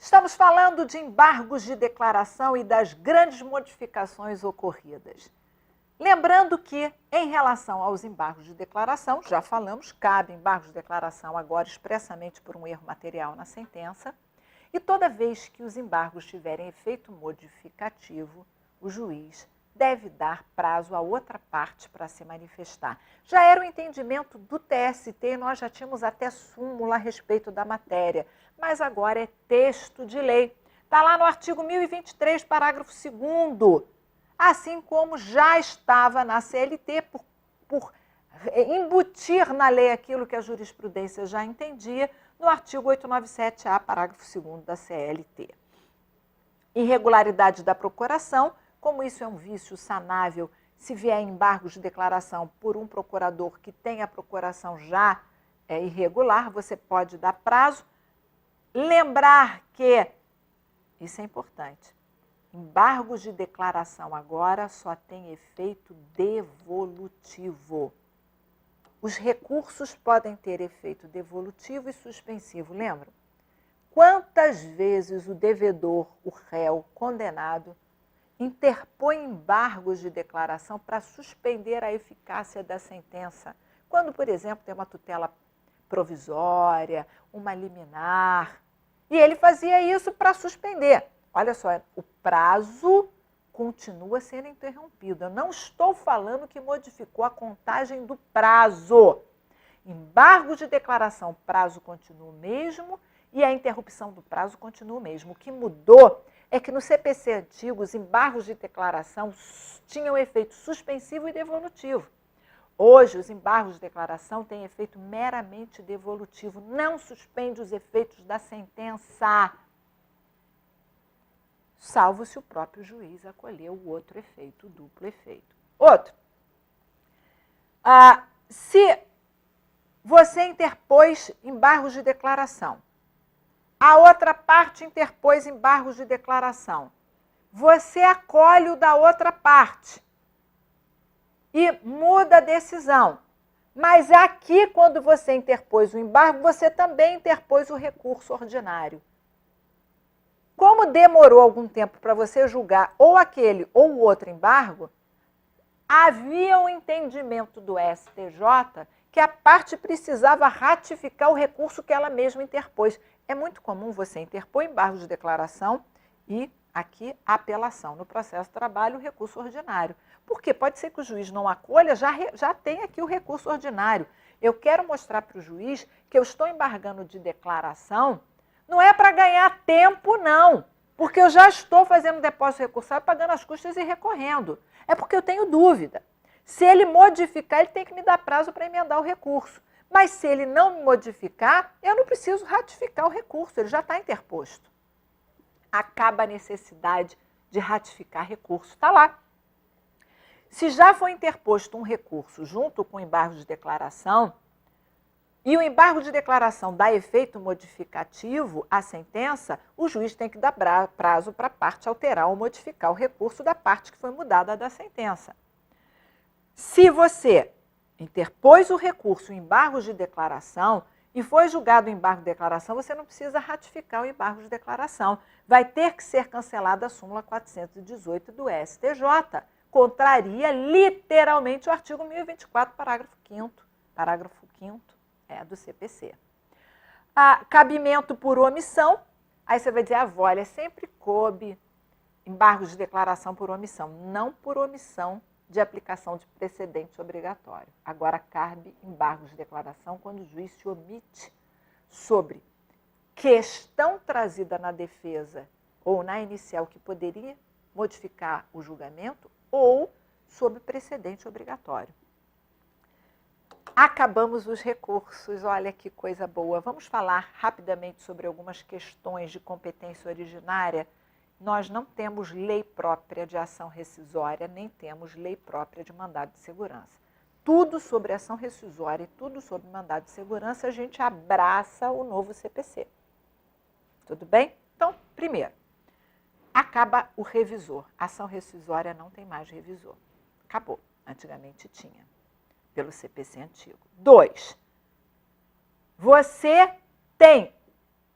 Estamos falando de embargos de declaração e das grandes modificações ocorridas. Lembrando que, em relação aos embargos de declaração, já falamos, cabe embargos de declaração agora expressamente por um erro material na sentença, e toda vez que os embargos tiverem efeito modificativo, o juiz deve dar prazo à outra parte para se manifestar. Já era o entendimento do TST, nós já tínhamos até súmula a respeito da matéria, mas agora é texto de lei. Está lá no artigo 1023, parágrafo 2º, assim como já estava na CLT, por embutir na lei aquilo que a jurisprudência já entendia, no artigo 897-A, parágrafo 2º da CLT. Irregularidade da procuração, como isso é um vício sanável, se vier embargos de declaração por um procurador que tem a procuração já irregular, você pode dar prazo. Lembrar que, isso é importante, embargos de declaração agora só tem efeito devolutivo. Os recursos podem ter efeito devolutivo e suspensivo, lembram? Quantas vezes o devedor, o réu, condenado, interpõe embargos de declaração para suspender a eficácia da sentença? Quando, por exemplo, tem uma tutela provisória, uma liminar, e ele fazia isso para suspender. Olha só, o prazo continua sendo interrompido. Eu não estou falando que modificou a contagem do prazo. Embargo de declaração, prazo continua o mesmo e a interrupção do prazo continua o mesmo. O que mudou é que no CPC antigo, os embargos de declaração tinham efeito suspensivo e devolutivo. Hoje, os embargos de declaração têm efeito meramente devolutivo, não suspende os efeitos da sentença, salvo se o próprio juiz acolher o outro efeito, o duplo efeito. Outro, se você interpôs embargos de declaração, a outra parte interpôs embargos de declaração, você acolhe o da outra parte e muda a decisão. Mas aqui, quando você interpôs o embargo, você também interpôs o recurso ordinário. Como demorou algum tempo para você julgar ou aquele ou o outro embargo, havia um entendimento do STJ que a parte precisava ratificar o recurso que ela mesma interpôs. É muito comum você interpor embargo de declaração e aqui a apelação. No processo de trabalho, o recurso ordinário. Porque pode ser que o juiz não acolha, já tem aqui o recurso ordinário. Eu quero mostrar para o juiz que eu estou embargando de declaração, não é para ganhar tempo, não. Porque eu já estou fazendo depósito recursável, pagando as custas e recorrendo. É porque eu tenho dúvida. Se ele modificar, ele tem que me dar prazo para emendar o recurso. Mas se ele não me modificar, eu não preciso ratificar o recurso, ele já está interposto. Acaba a necessidade de ratificar recurso. Está lá. Se já foi interposto um recurso junto com o embargo de declaração, e o embargo de declaração dá efeito modificativo à sentença, o juiz tem que dar prazo para a parte alterar ou modificar o recurso da parte que foi mudada da sentença. Se você interpôs o recurso, o embargo de declaração, e foi julgado o embargo de declaração, você não precisa ratificar o embargo de declaração. Vai ter que ser cancelada a súmula 418 do STJ. Contraria literalmente o artigo 1024, parágrafo 5º. Parágrafo 5º do CPC. Cabimento por omissão. Aí você vai dizer, olha, sempre coube embargos de declaração por omissão. Não por omissão de aplicação de precedente obrigatório. Agora, cabe embargos de declaração quando o juiz se omite sobre questão trazida na defesa ou na inicial que poderia modificar o julgamento ou sobre precedente obrigatório. Acabamos os recursos, olha que coisa boa. Vamos falar rapidamente sobre algumas questões de competência originária. Nós não temos lei própria de ação rescisória, nem temos lei própria de mandado de segurança. Tudo sobre ação rescisória e tudo sobre mandado de segurança, a gente abraça o novo CPC. Tudo bem? Então, primeiro, acaba o revisor. Ação rescisória não tem mais revisor. Acabou. Antigamente tinha, pelo CPC antigo. 2, você tem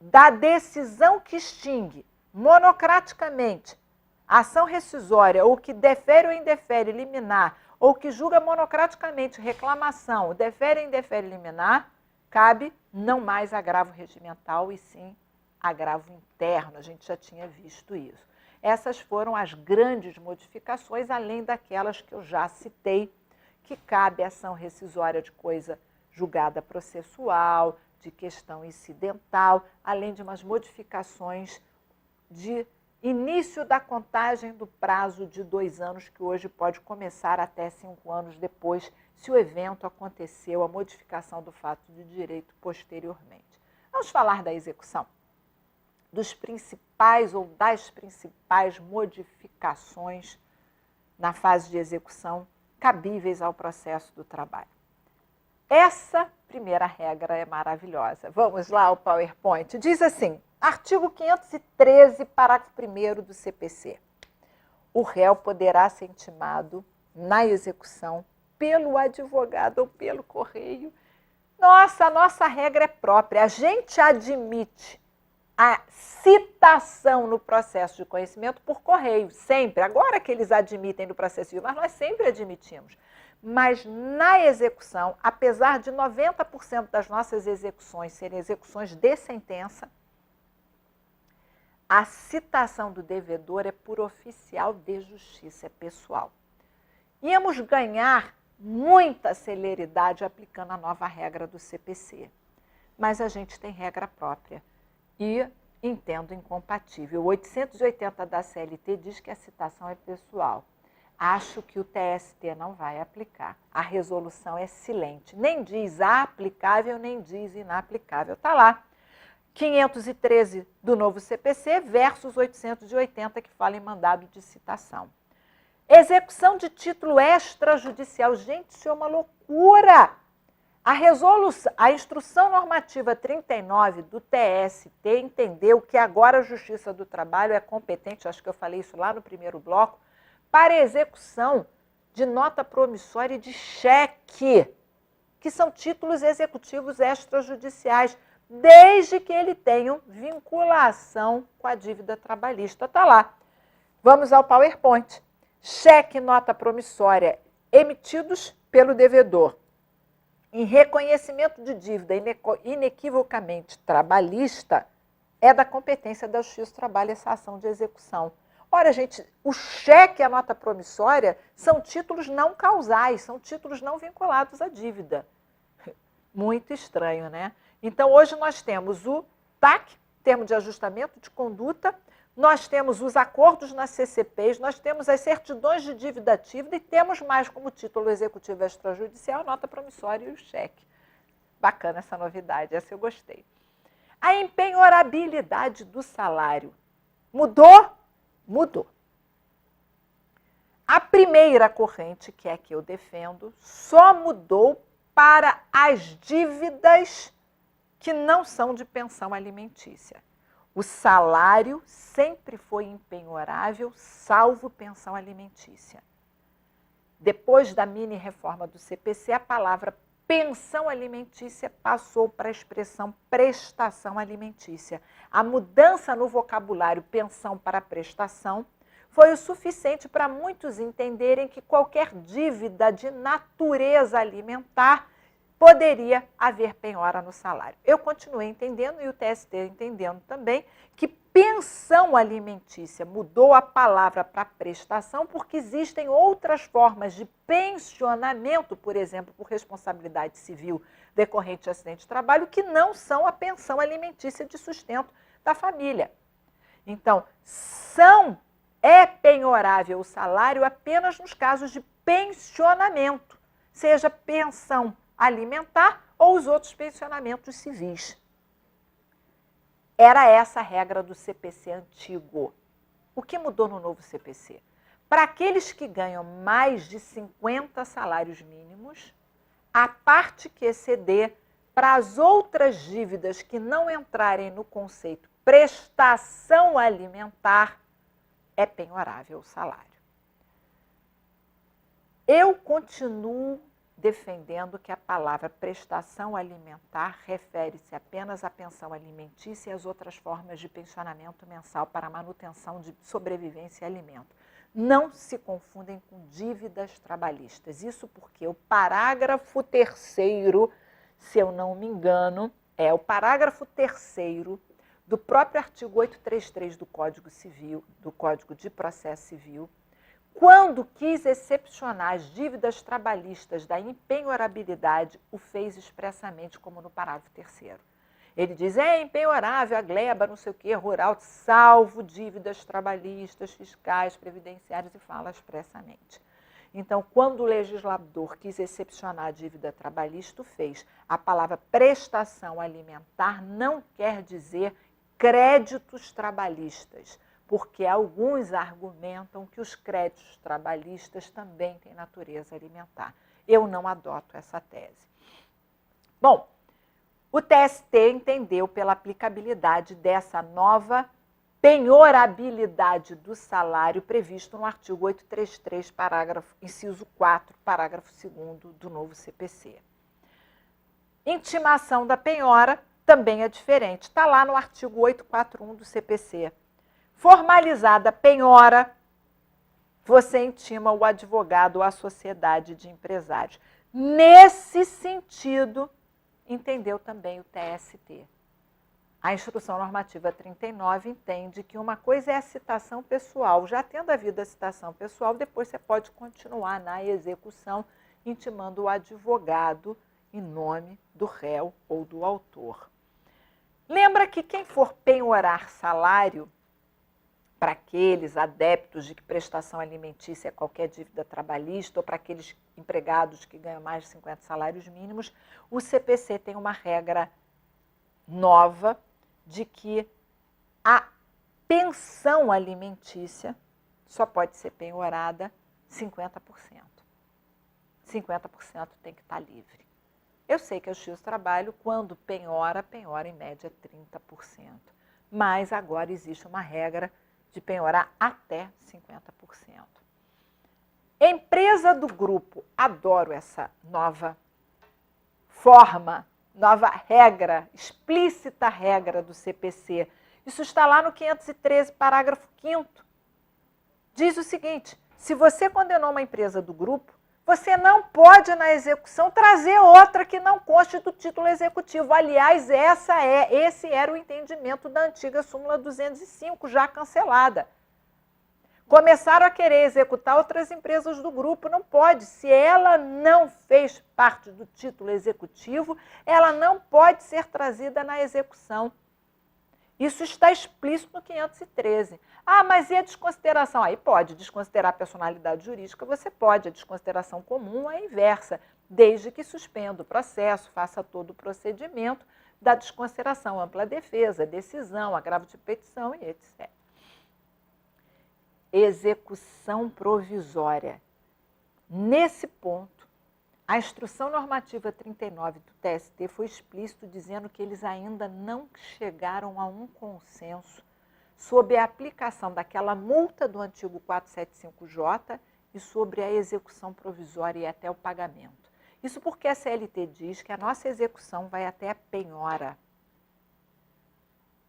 da decisão que extingue monocraticamente a ação rescisória, ou que defere ou indefere liminar, ou que julga monocraticamente reclamação, defere ou indefere liminar, cabe não mais agravo regimental e sim agravo interno. A gente já tinha visto isso. Essas foram as grandes modificações, além daquelas que eu já citei, que cabe ação rescisória de coisa julgada processual, de questão incidental, além de umas modificações de início da contagem do prazo de 2 anos, que hoje pode começar até 5 anos depois, se o evento aconteceu, a modificação do fato de direito posteriormente. Vamos falar da execução, dos principais ou das principais modificações na fase de execução cabíveis ao processo do trabalho. Essa primeira regra é maravilhosa. Vamos lá ao PowerPoint. Diz assim, artigo 513, parágrafo 1º do CPC. O réu poderá ser intimado na execução pelo advogado ou pelo correio. Nossa, a nossa regra é própria. A gente admite a citação no processo de conhecimento por correio, sempre. Agora que eles admitem no processo civil, mas nós sempre admitimos. Mas na execução, apesar de 90% das nossas execuções serem execuções de sentença, a citação do devedor é por oficial de justiça, é pessoal. Íamos ganhar muita celeridade aplicando a nova regra do CPC, mas a gente tem regra própria e entendo incompatível. O 880 da CLT diz que a citação é pessoal. Acho que o TST não vai aplicar. A resolução é silente. Nem diz aplicável, nem diz inaplicável. Está lá. 513 do novo CPC versus 880 que fala em mandado de citação. Execução de título extrajudicial. Gente, isso é uma loucura! A instrução normativa 39 do TST entendeu que agora a Justiça do Trabalho é competente, acho que eu falei isso lá no primeiro bloco, para execução de nota promissória e de cheque, que são títulos executivos extrajudiciais, desde que ele tenham vinculação com a dívida trabalhista. Está lá. Vamos ao PowerPoint. Cheque e nota promissória emitidos pelo devedor em reconhecimento de dívida inequivocamente trabalhista é da competência da Justiça do Trabalho essa ação de execução. Ora, gente, o cheque e a nota promissória são títulos não causais, são títulos não vinculados à dívida. Muito estranho, né? Então, hoje nós temos o TAC, termo de ajustamento de conduta, nós temos os acordos nas CCPs, nós temos as certidões de dívida ativa e temos mais como título executivo extrajudicial, nota promissória e o cheque. Bacana essa novidade, essa eu gostei. A empenhorabilidade do salário. Mudou? Mudou. A primeira corrente, que é a que eu defendo, só mudou para as dívidas que não são de pensão alimentícia. O salário sempre foi empenhorável, salvo pensão alimentícia. Depois da mini-reforma do CPC, a palavra pensão alimentícia passou para a expressão prestação alimentícia. A mudança no vocabulário pensão para prestação foi o suficiente para muitos entenderem que qualquer dívida de natureza alimentar poderia haver penhora no salário. Eu continuei entendendo, e o TST entendendo também, que pensão alimentícia mudou a palavra para prestação porque existem outras formas de pensionamento, por exemplo, por responsabilidade civil decorrente de acidente de trabalho, que não são a pensão alimentícia de sustento da família. Então, é penhorável o salário apenas nos casos de pensionamento, seja pensão alimentar ou os outros pensionamentos civis. Era essa a regra do CPC antigo. O que mudou no novo CPC? Para aqueles que ganham mais de 50 salários mínimos, a parte que exceder para as outras dívidas que não entrarem no conceito prestação alimentar, é penhorável o salário. Eu continuo defendendo que a palavra prestação alimentar refere-se apenas à pensão alimentícia e às outras formas de pensionamento mensal para manutenção de sobrevivência e alimento. Não se confundem com dívidas trabalhistas. Isso porque o parágrafo 3º, se eu não me engano, é o parágrafo 3º do próprio artigo 833 do Código Civil, do Código de Processo Civil, quando quis excepcionar as dívidas trabalhistas da impenhorabilidade, o fez expressamente como no parágrafo 3º. Ele diz, é impenhorável a gleba, não sei o quê, rural, salvo dívidas trabalhistas, fiscais, previdenciárias, e fala expressamente. Então, quando o legislador quis excepcionar a dívida trabalhista, o fez. A palavra prestação alimentar não quer dizer créditos trabalhistas, porque alguns argumentam que os créditos trabalhistas também têm natureza alimentar. Eu não adoto essa tese. Bom, o TST entendeu pela aplicabilidade dessa nova penhorabilidade do salário previsto no artigo 833, inciso 4, parágrafo 2º do novo CPC. Intimação da penhora também é diferente. Está lá no artigo 841 do CPC. Formalizada a penhora, você intima o advogado ou a sociedade de empresários. Nesse sentido, entendeu também o TST. A Instrução Normativa 39 entende que uma coisa é a citação pessoal. Já tendo havido a citação pessoal, depois você pode continuar na execução, intimando o advogado em nome do réu ou do autor. Lembra que quem for penhorar salário, para aqueles adeptos de que prestação alimentícia é qualquer dívida trabalhista, ou para aqueles empregados que ganham mais de 50 salários mínimos, o CPC tem uma regra nova de que a pensão alimentícia só pode ser penhorada 50%. 50% tem que estar livre. Eu sei que a Justiça do Trabalho, quando penhora em média 30%. Mas agora existe uma regra de penhorar até 50%. Empresa do grupo, adoro essa nova forma, nova regra, explícita regra do CPC. Isso está lá no 513, parágrafo 5º. Diz o seguinte, se você condenou uma empresa do grupo, você não pode, na execução, trazer outra que não conste do título executivo. Aliás, esse era o entendimento da antiga súmula 205, já cancelada. Começaram a querer executar outras empresas do grupo, não pode. Se ela não fez parte do título executivo, ela não pode ser trazida na execução. Isso está explícito no 513. Ah, mas e a desconsideração? Aí pode desconsiderar a personalidade jurídica, você pode. A desconsideração comum é a inversa, desde que suspenda o processo, faça todo o procedimento da desconsideração, ampla defesa, decisão, agravo de petição e etc. Execução provisória. Nesse ponto, a Instrução Normativa 39 do TST foi explícito dizendo que eles ainda não chegaram a um consenso sobre a aplicação daquela multa do antigo 475J e sobre a execução provisória e até o pagamento. Isso porque a CLT diz que a nossa execução vai até a penhora,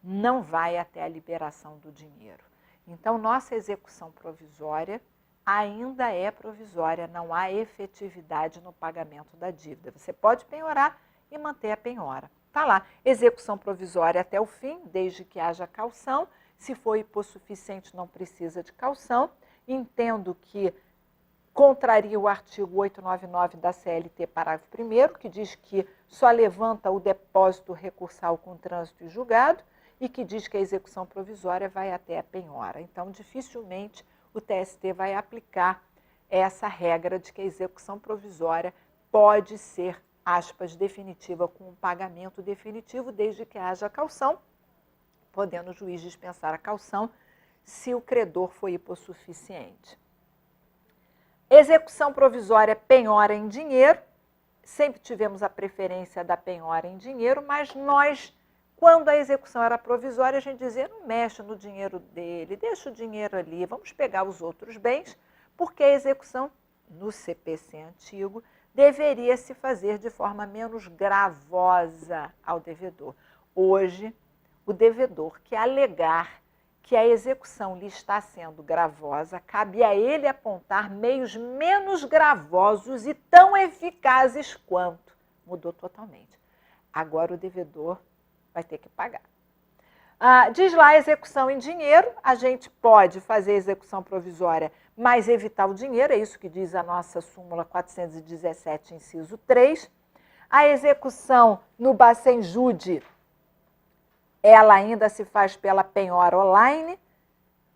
não vai até a liberação do dinheiro. Então, nossa execução provisória ainda é provisória, não há efetividade no pagamento da dívida. Você pode penhorar e manter a penhora. Está lá, execução provisória até o fim, desde que haja caução. Se for hipossuficiente, não precisa de caução. Entendo que contraria o artigo 899 da CLT, parágrafo 1º, que diz que só levanta o depósito recursal com trânsito e julgado, e que diz que a execução provisória vai até a penhora. Então, dificilmente o TST vai aplicar essa regra de que a execução provisória pode ser, aspas, definitiva com um pagamento definitivo, desde que haja caução, podendo o juiz dispensar a caução se o credor for hipossuficiente. Execução provisória, penhora em dinheiro. Sempre tivemos a preferência da penhora em dinheiro, mas nós, quando a execução era provisória, a gente dizia, não mexe no dinheiro dele, deixa o dinheiro ali, vamos pegar os outros bens, porque a execução, no CPC antigo, deveria se fazer de forma menos gravosa ao devedor. Hoje, o devedor que alegar que a execução lhe está sendo gravosa, cabe a ele apontar meios menos gravosos e tão eficazes quanto. Mudou totalmente. Agora o devedor vai ter que pagar. Diz lá a execução em dinheiro, a gente pode fazer a execução provisória, mas evitar o dinheiro, é isso que diz a nossa súmula 417, inciso 3. A execução no Bacen Jude, ela ainda se faz pela penhora online.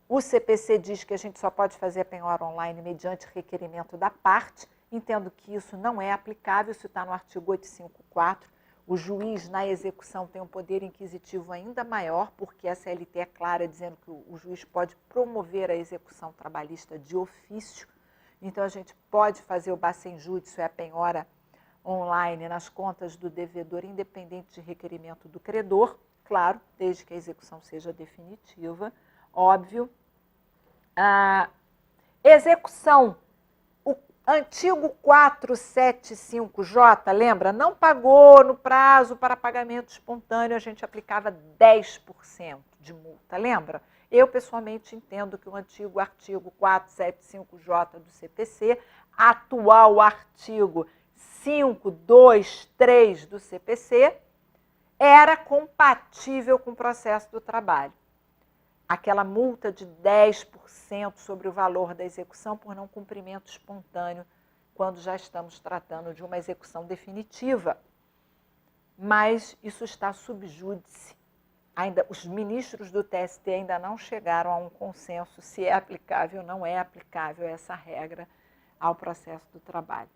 O CPC diz que a gente só pode fazer a penhora online mediante requerimento da parte. Entendo que isso não é aplicável, isso está no artigo 854. O juiz, na execução, tem um poder inquisitivo ainda maior, porque a CLT é clara, dizendo que o juiz pode promover a execução trabalhista de ofício. Então, a gente pode fazer o Bacen Jude, isso é a penhora online, nas contas do devedor, independente de requerimento do credor. Claro, desde que a execução seja definitiva, óbvio. Execução, o antigo 475J, lembra? Não pagou no prazo para pagamento espontâneo, a gente aplicava 10% de multa, lembra? Eu, pessoalmente, entendo que o antigo artigo 475J do CPC, atual artigo 523 do CPC, era compatível com o processo do trabalho. Aquela multa de 10% sobre o valor da execução por não cumprimento espontâneo, quando já estamos tratando de uma execução definitiva. Mas isso está sub júdice. Ainda, os ministros do TST ainda não chegaram a um consenso se é aplicável ou não é aplicável essa regra ao processo do trabalho.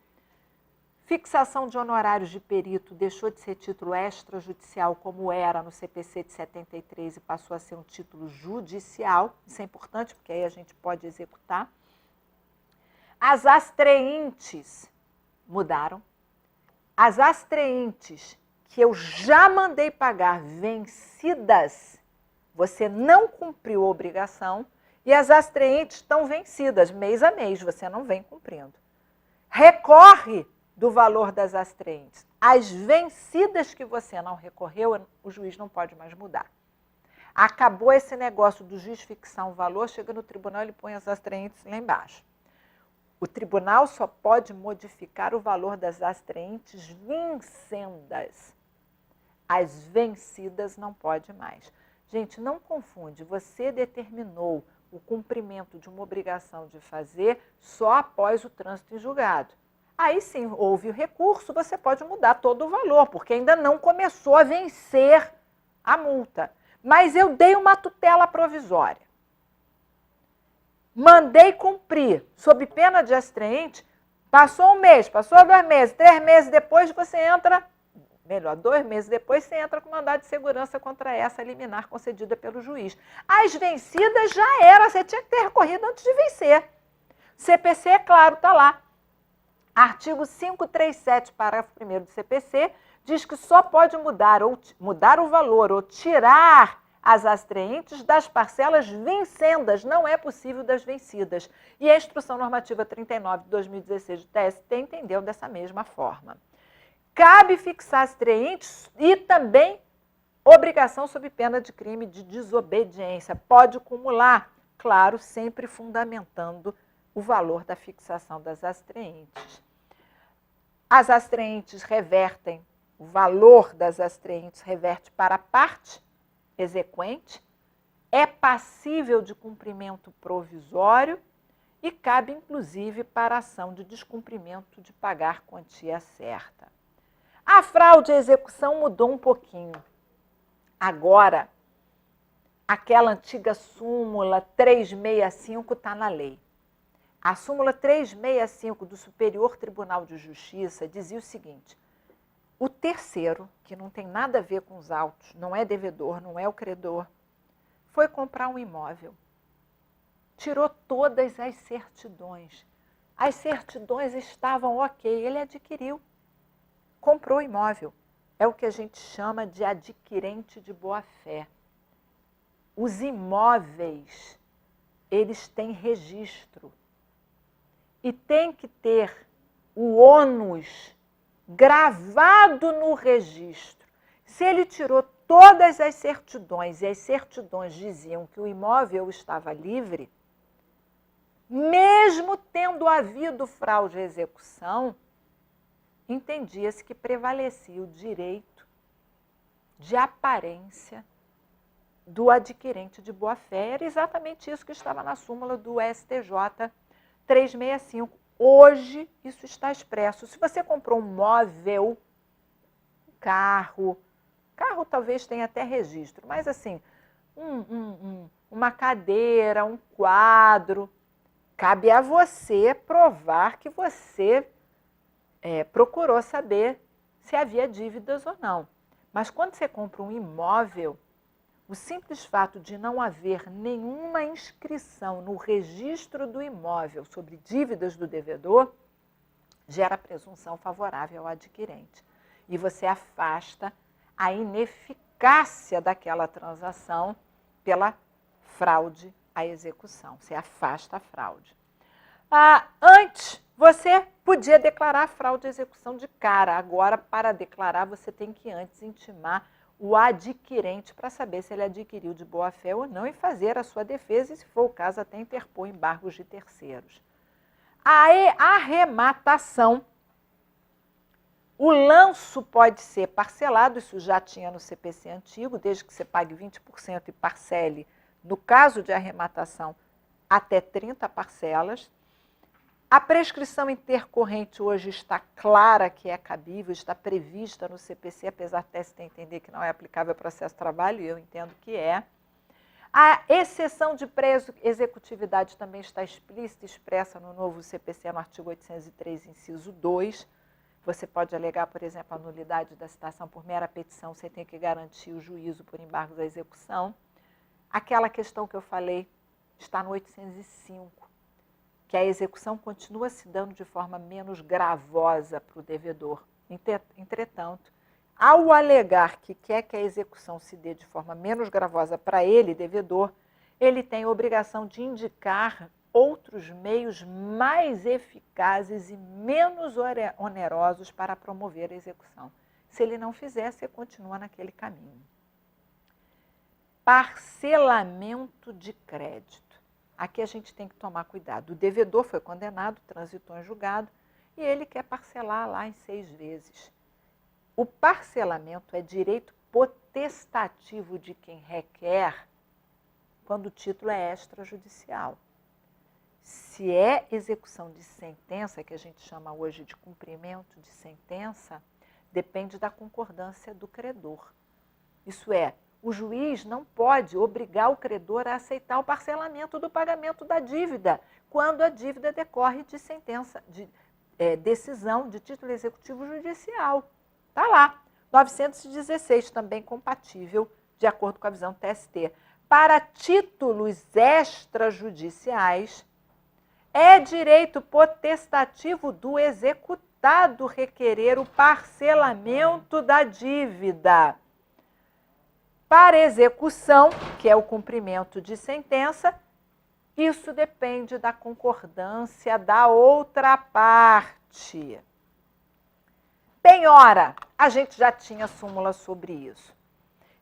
Fixação de honorários de perito deixou de ser título extrajudicial, como era no CPC de 73, e passou a ser um título judicial. Isso é importante, porque aí a gente pode executar. As astreintes mudaram. As astreintes que eu já mandei pagar vencidas, você não cumpriu a obrigação, e as astreintes estão vencidas, mês a mês, você não vem cumprindo. Recorre do valor das astreintes. As vencidas que você não recorreu, o juiz não pode mais mudar. Acabou esse negócio do juiz fixar um valor, chega no tribunal e ele põe as astreintes lá embaixo. O tribunal só pode modificar o valor das astreintes vincendas. As vencidas não pode mais. Gente, não confunde, você determinou o cumprimento de uma obrigação de fazer só após o trânsito em julgado. Aí sim, houve o recurso, você pode mudar todo o valor, porque ainda não começou a vencer a multa. Mas eu dei uma tutela provisória. Mandei cumprir, sob pena de astraente, passou um mês, passou 2 meses, 3 meses depois você entra, 2 meses depois você entra com mandado de segurança contra essa liminar concedida pelo juiz. As vencidas já era, você tinha que ter recorrido antes de vencer. CPC, é claro, está lá. Artigo 537, parágrafo 1º do CPC, diz que só pode mudar o valor ou tirar as astraentes das parcelas vincendas, não é possível das vencidas. E a Instrução Normativa 39 de 2016 do TST entendeu dessa mesma forma. Cabe fixar astraentes e também obrigação sob pena de crime de desobediência. Pode acumular, claro, sempre fundamentando o valor da fixação das astraentes. As astraentes revertem, o valor das astraentes reverte para a parte exequente, é passível de cumprimento provisório e cabe, inclusive, para ação de descumprimento de pagar quantia certa. A fraude à execução mudou um pouquinho. Agora, aquela antiga súmula 365 está na lei. A súmula 365 do Superior Tribunal de Justiça dizia o seguinte: o terceiro, que não tem nada a ver com os autos, não é devedor, não é o credor, foi comprar um imóvel. Tirou todas as certidões. As certidões estavam ok, ele adquiriu. Comprou o imóvel. É o que a gente chama de adquirente de boa-fé. Os imóveis, eles têm registro. E tem que ter o ônus gravado no registro. Se ele tirou todas as certidões e as certidões diziam que o imóvel estava livre, mesmo tendo havido fraude à execução, entendia-se que prevalecia o direito de aparência do adquirente de boa-fé. Era exatamente isso que estava na súmula do STJ 365. Hoje, isso está expresso. Se você comprou um móvel, um carro talvez tenha até registro, mas assim, uma cadeira, um quadro, cabe a você provar que você procurou saber se havia dívidas ou não. Mas quando você compra um imóvel, o simples fato de não haver nenhuma inscrição no registro do imóvel sobre dívidas do devedor gera presunção favorável ao adquirente. E você afasta a ineficácia daquela transação pela fraude à execução. Você afasta a fraude. Antes, você podia declarar a fraude à execução de cara. Agora, para declarar, você tem que antes intimar o adquirente para saber se ele adquiriu de boa fé ou não e fazer a sua defesa e, se for o caso, até interpor embargos de terceiros. A arrematação. O lanço pode ser parcelado, isso já tinha no CPC antigo, desde que você pague 20% e parcele, no caso de arrematação, até 30 parcelas. A prescrição intercorrente hoje está clara que é cabível, está prevista no CPC, apesar de você entender que não é aplicável ao processo de trabalho, e eu entendo que é. A exceção de pré-executividade também está explícita, expressa no novo CPC, no artigo 803, inciso 2. Você pode alegar, por exemplo, a nulidade da citação por mera petição, você tem que garantir o juízo por embargos à execução. Aquela questão que eu falei está no 805, que a execução continua se dando de forma menos gravosa para o devedor. Entretanto, ao alegar que quer que a execução se dê de forma menos gravosa para ele, devedor, ele tem a obrigação de indicar outros meios mais eficazes e menos onerosos para promover a execução. Se ele não fizer, você continua naquele caminho. Parcelamento de crédito. Aqui a gente tem que tomar cuidado. O devedor foi condenado, transitou em julgado, e ele quer parcelar lá em 6 vezes. O parcelamento é direito potestativo de quem requer quando o título é extrajudicial. Se é execução de sentença, que a gente chama hoje de cumprimento de sentença, depende da concordância do credor. Isso é, o juiz não pode obrigar o credor a aceitar o parcelamento do pagamento da dívida, quando a dívida decorre de sentença, de decisão de título executivo judicial. Está lá, 916, também compatível, de acordo com a visão do TST. Para títulos extrajudiciais, é direito potestativo do executado requerer o parcelamento da dívida. Para execução, que é o cumprimento de sentença, isso depende da concordância da outra parte. Penhora, a gente já tinha súmula sobre isso.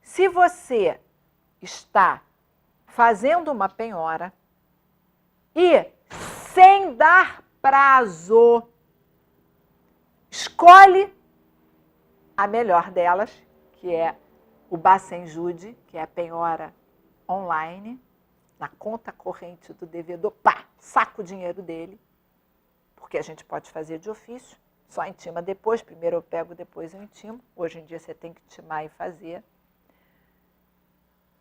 Se você está fazendo uma penhora e, sem dar prazo, escolhe a melhor delas, que é o Bacenjude, que é a penhora online, na conta corrente do devedor, saca o dinheiro dele, porque a gente pode fazer de ofício, só intima depois, primeiro eu pego, depois eu intimo. Hoje em dia você tem que intimar e fazer.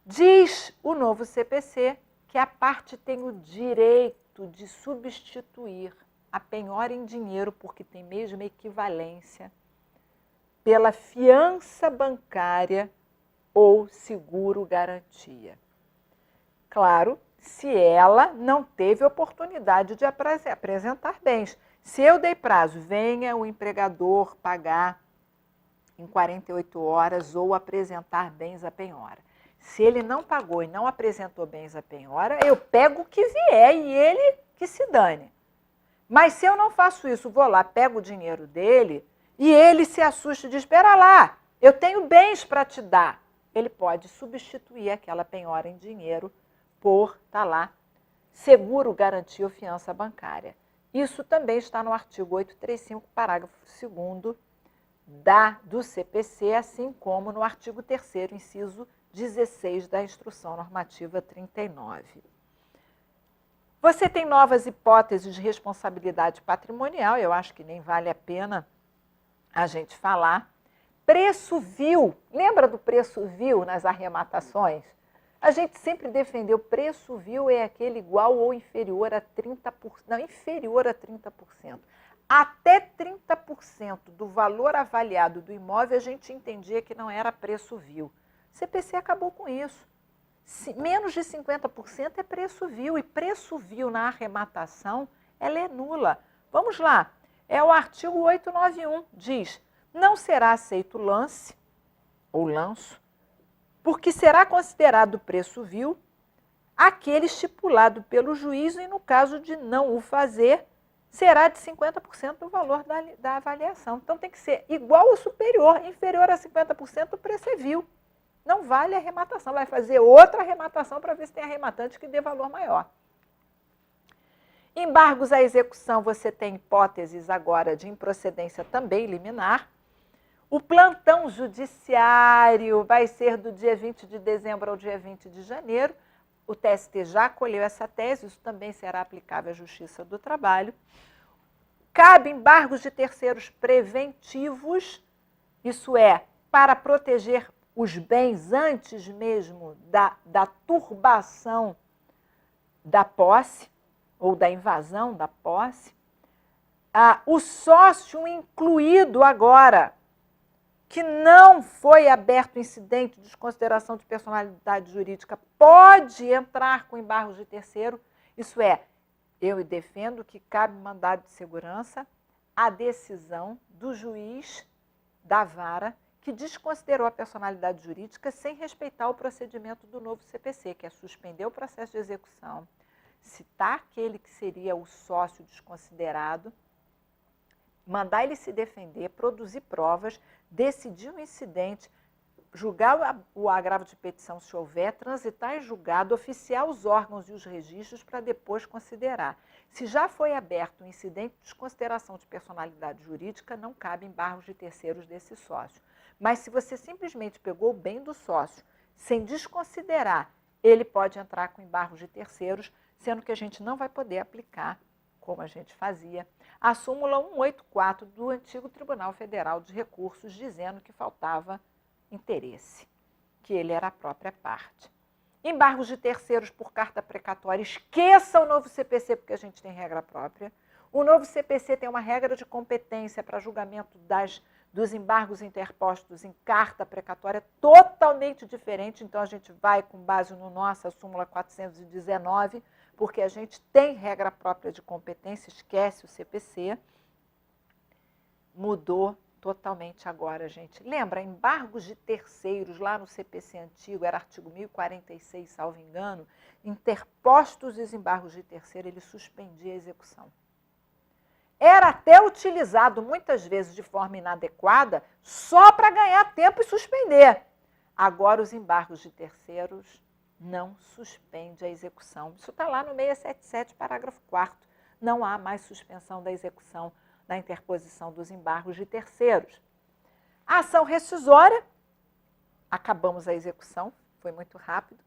Diz o novo CPC que a parte tem o direito de substituir a penhora em dinheiro, porque tem mesmo equivalência, pela fiança bancária ou seguro-garantia. Claro, se ela não teve oportunidade de apresentar bens. Se eu dei prazo, venha o empregador pagar em 48 horas ou apresentar bens à penhora. Se ele não pagou e não apresentou bens à penhora, eu pego o que vier e ele que se dane. Mas se eu não faço isso, vou lá, pego o dinheiro dele e ele se assusta e diz, espera lá, eu tenho bens para te dar. Ele pode substituir aquela penhora em dinheiro por, tá lá, seguro, garantia ou fiança bancária. Isso também está no artigo 835, parágrafo 2º do CPC, assim como no artigo 3º, inciso 16 da Instrução Normativa 39. Você tem novas hipóteses de responsabilidade patrimonial, eu acho que nem vale a pena a gente falar. Preço vil, lembra do preço vil nas arrematações? A gente sempre defendeu preço vil é aquele igual ou inferior a 30%, não, inferior a 30%. Até 30% do valor avaliado do imóvel a gente entendia que não era preço vil. O CPC acabou com isso. Menos de 50% é preço vil, e preço vil na arrematação, ela é nula. Vamos lá, é o artigo 891, diz, não será aceito lance ou lanço, porque será considerado preço vil aquele estipulado pelo juízo e, no caso de não o fazer, será de 50% do valor da avaliação. Então, tem que ser igual ou superior, inferior a 50%, o preço é vil. Não vale a arrematação, vai fazer outra arrematação para ver se tem arrematante que dê valor maior. Embargos à execução, você tem hipóteses agora de improcedência também liminar. O plantão judiciário vai ser do dia 20 de dezembro ao dia 20 de janeiro. O TST já acolheu essa tese, isso também será aplicável à Justiça do Trabalho. Cabe embargos de terceiros preventivos, isso é, para proteger os bens antes mesmo da turbação da posse ou da invasão da posse. O sócio incluído agora, que não foi aberto incidente de desconsideração de personalidade jurídica, pode entrar com embargos de terceiro. Isso é, eu defendo que cabe mandado de segurança a decisão do juiz da vara que desconsiderou a personalidade jurídica sem respeitar o procedimento do novo CPC, que é suspender o processo de execução, citar aquele que seria o sócio desconsiderado, mandar ele se defender, produzir provas, decidir o incidente, julgar o agravo de petição se houver, transitar em julgado, oficiar os órgãos e os registros para depois considerar. Se já foi aberto um incidente de desconsideração de personalidade jurídica, não cabe embargos de terceiros desse sócio. Mas se você simplesmente pegou o bem do sócio sem desconsiderar, ele pode entrar com embargos de terceiros, sendo que a gente não vai poder aplicar, como a gente fazia, a súmula 184 do antigo Tribunal Federal de Recursos, dizendo que faltava interesse, que ele era a própria parte. Embargos de terceiros por carta precatória, esqueça o novo CPC, porque a gente tem regra própria. O novo CPC tem uma regra de competência para julgamento dos embargos interpostos em carta precatória totalmente diferente, então a gente vai com base no nossa súmula 419, porque a gente tem regra própria de competência, esquece o CPC. Mudou totalmente agora, gente. Lembra, embargos de terceiros, lá no CPC antigo, era artigo 1046, salvo engano, interpostos os embargos de terceiro, ele suspendia a execução. Era até utilizado, muitas vezes, de forma inadequada, só para ganhar tempo e suspender. Agora, os embargos de terceiros não suspende a execução. Isso está lá no 677, parágrafo 4º. Não há mais suspensão da execução da interposição dos embargos de terceiros. A ação rescisória, acabamos a execução, foi muito rápido.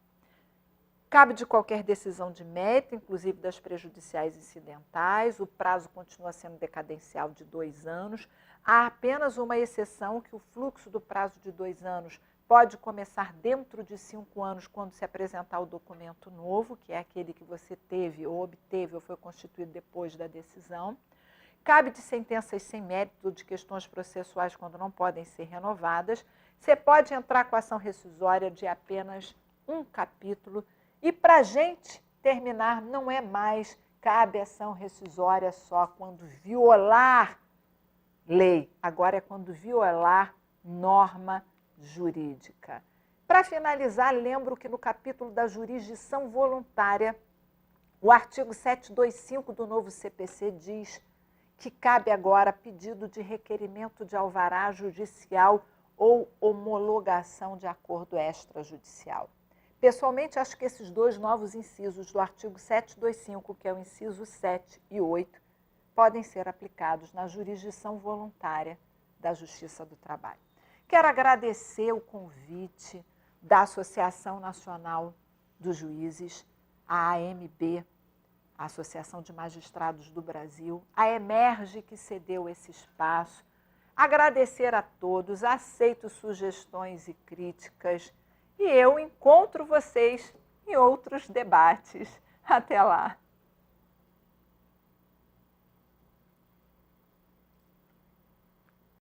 Cabe de qualquer decisão de mérito, inclusive das prejudiciais incidentais, o prazo continua sendo decadencial de 2 anos. Há apenas uma exceção, que o fluxo do prazo de 2 anos pode começar dentro de 5 anos, quando se apresentar o documento novo, que é aquele que você teve ou obteve ou foi constituído depois da decisão. Cabe de sentenças sem mérito, de questões processuais quando não podem ser renovadas. Você pode entrar com ação rescisória de apenas um capítulo. E para a gente terminar, não é mais cabe ação rescisória só quando violar lei. Agora é quando violar norma jurídica. Para finalizar, lembro que no capítulo da jurisdição voluntária, O artigo 725 do novo CPC diz que cabe agora pedido de requerimento de alvará judicial ou homologação de acordo extrajudicial. Pessoalmente, acho que esses dois novos incisos do artigo 725, que é o inciso 7 e 8, podem ser aplicados na jurisdição voluntária da Justiça do Trabalho. Quero agradecer o convite da Associação Nacional dos Juízes, a AMB, a Associação de Magistrados do Brasil, a Emerge, que cedeu esse espaço. Agradecer a todos, aceito sugestões e críticas e eu encontro vocês em outros debates. Até lá!